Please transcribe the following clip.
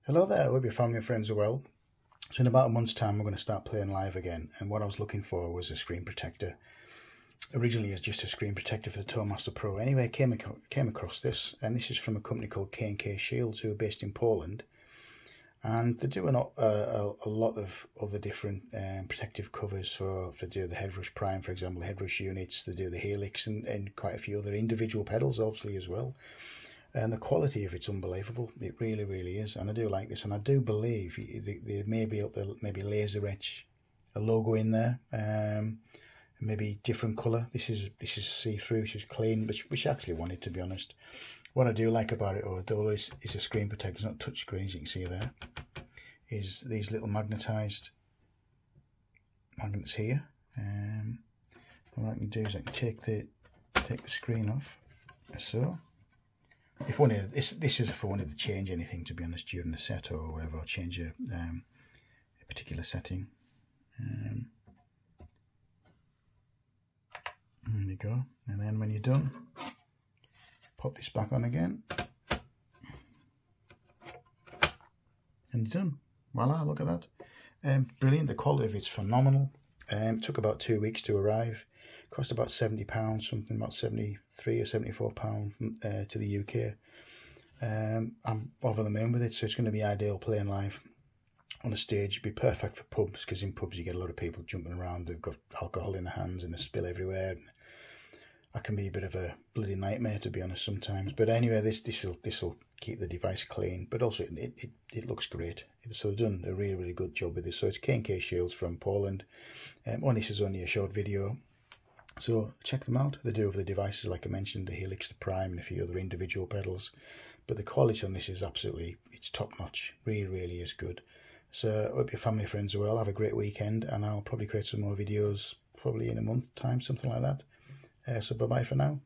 Hello there, I hope your family and friends are well. So in about a month's time we're going to start playing live again, and what I was looking for was a screen protector. Originally it was just a screen protector for the Toastmaster Pro. Anyway, I came across this, and this is from a company called KnK Shields, who are based in Poland. And they're doing a lot of other different protective covers for the headrush prime, for example, the headrush units. They do the helix and quite a few other individual pedals, obviously, as well. And the quality of it's unbelievable. It really, really is. And I do like this. And I do believe they may be able to maybe laser etch a logo in there. Maybe different colour. This is see-through, which is clean, which I actually wanted, to be honest. What I do like about it, though, is a screen protector. It's not touch screen, as you can see there. Is these little magnetised magnets here. What I can do is I can take the screen off, so. If wanted, this is if I wanted to change anything, to be honest, during the set or whatever, or change a particular setting. There you go. And then when you're done, pop this back on again, and you're done. Voila! Look at that. Brilliant. The quality of it's phenomenal. It took about 2 weeks to arrive. Cost about £70, something about £73 or £74 to the UK. I'm over the moon with it, so it's going to be ideal playing live on a stage. It'd be perfect for pubs, because in pubs you get a lot of people jumping around. They've got alcohol in their hands and they spill everywhere. And that can be a bit of a bloody nightmare, to be honest, sometimes. But anyway, this'll keep the device clean, but also it looks great. So they've done a really, really good job with this. So it's KnK Shields from Poland. This is only a short video, so check them out. They do have the devices, like I mentioned, the helix, the prime, and a few other individual pedals. But the quality on this is absolutely, it's top notch. Really, really is good. So I hope your family and friends are well. Have a great weekend, and I'll probably create some more videos probably in a month's time, something like that. So bye bye for now.